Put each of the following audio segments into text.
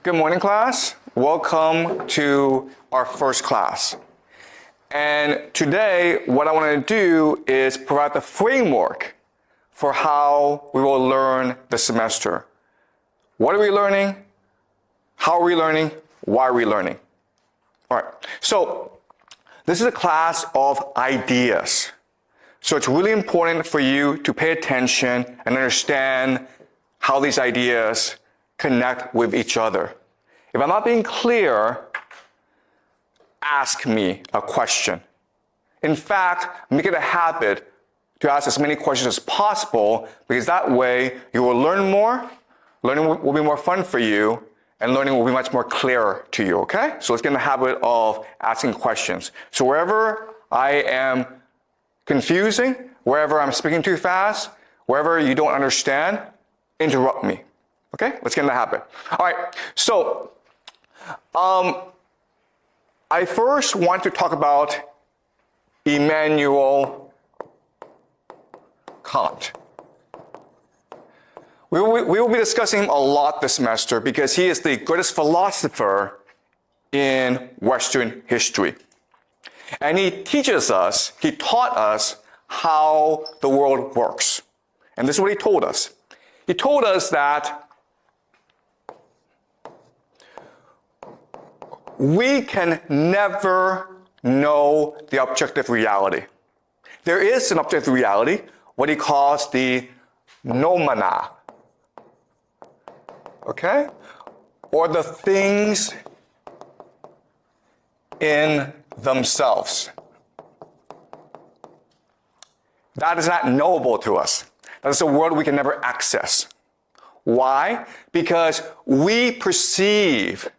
Good morning, class. Welcome to our first class. And today, what I want to do is provide the framework for how we will learn the semester. What are we learning? How are we learning? Why are we learning? All right. So this is a class of ideas. So it's really important for you to pay attention and understand how these ideas connect with each other. If I'm not being clear, ask me a question. In fact, make it a habit to ask as many questions as possible, because that way you will learn more, learning will be more fun for you, and learning will be much more clear to you, okay? So let's get in the habit of asking questions. So wherever I am confusing, wherever I'm speaking too fast, wherever you don't understand, interrupt me. Okay, let's get in the habit. All right, so I first want to talk about Emmanuel Kant. We will be discussing him a lot this semester because he is the greatest philosopher in Western history. And he taught us how the world works. And this is what he told us. He told us that we can never know the objective reality. There is an objective reality, what he calls the noumena. Okay? Or the things in themselves. That is not knowable to us. That is a world we can never access. Why? Because we perceive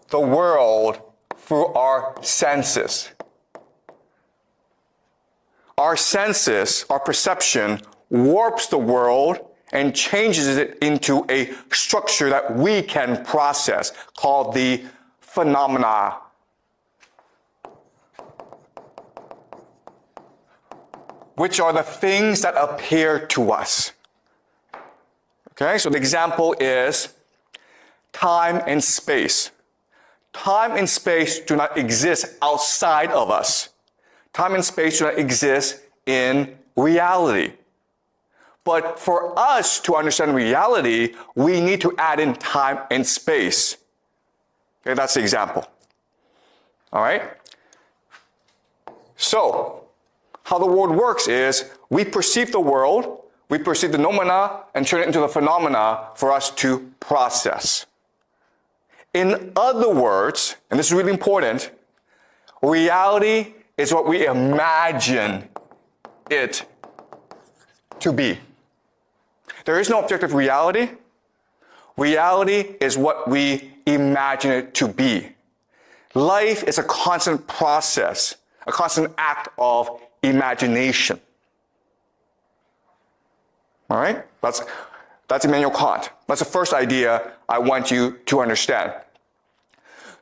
the world through our senses. Our senses, our perception, warps the world and changes it into a structure that we can process, called the phenomena. Which are the things that appear to us. Okay, so the example is time and space. Time and space do not exist outside of us. Time and space do not exist in reality. But for us to understand reality, we need to add in time and space. Okay, that's the example. All right? So, how the world works is we perceive the world, we perceive the noumena, and turn it into the phenomena for us to process. In other words, and this is really important, reality is what we imagine it to be. There is no objective reality. Reality is what we imagine it to be. Life is a constant process, a constant act of imagination. All right? That's Emmanuel Kant. That's the first idea I want you to understand.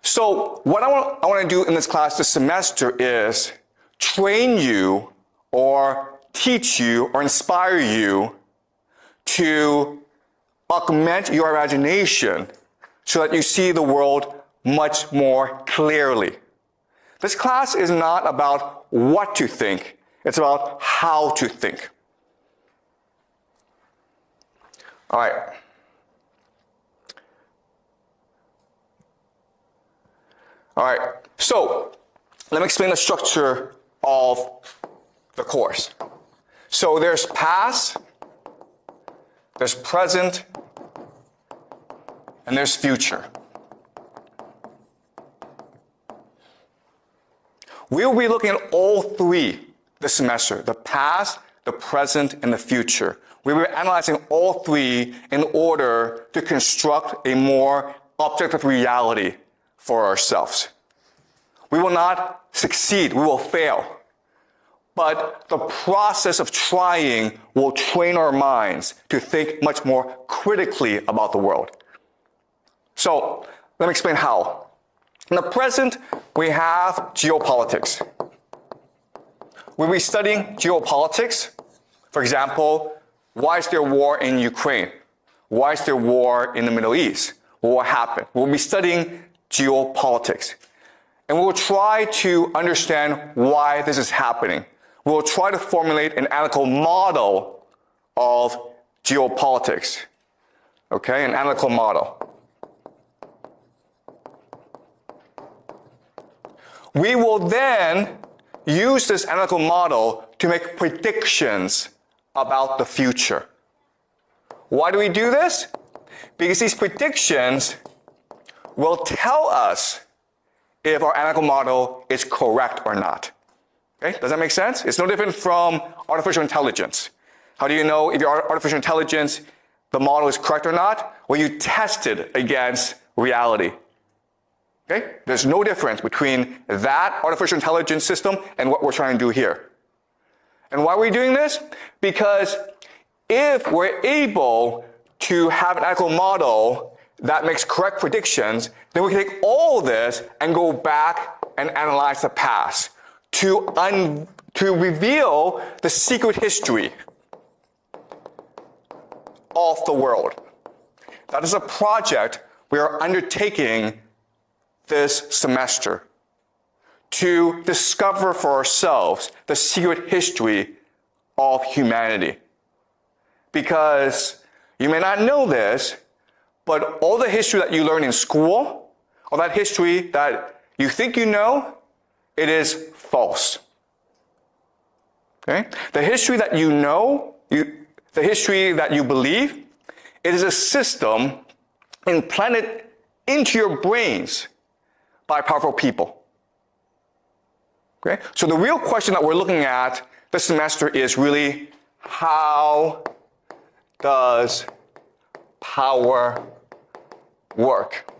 So what I want to do in this class this semester is train you or teach you or inspire you to augment your imagination so that you see the world much more clearly. This class is not about what to think. It's about how to think. All right. All right. So let me explain the structure of the course. So there's past, there's present, and there's future. We'll be looking at all three this semester: the past, the present, and the future. We were analyzing all three in order to construct a more objective reality for ourselves. We will not succeed, we will fail. But the process of trying will train our minds to think much more critically about the world. So, let me explain how. In the present, we have geopolitics. We'll be studying geopolitics. For example, why is there war in Ukraine? Why is there war in the Middle East? what will happen. We'll be studying geopolitics. And we'll try to understand why this is happening. We'll try to formulate an analytical model of geopolitics. Okay, an analytical model. We will then use this analytical model to make predictions about the future. Why do we do this? Because these predictions will tell us if our analytical model is correct or not. Okay, does that make sense? It's no different from artificial intelligence. How do you know if your artificial intelligence, the model is correct or not? Well, you test it against reality. Okay? There's no difference between that artificial intelligence system and what we're trying to do here. And why are we doing this? Because if we're able to have an analytical model that makes correct predictions, then we can take all this and go back and analyze the past to reveal the secret history of the world. That is a project we are undertaking this semester to discover for ourselves the secret history of humanity. Because you may not know this, but all the history that you learn in school, all that history that you think you know, it is false. Okay? The history that you know, the history that you believe, it is a system implanted into your brains by powerful people. Okay? So the real question that we're looking at this semester is really, how does power work?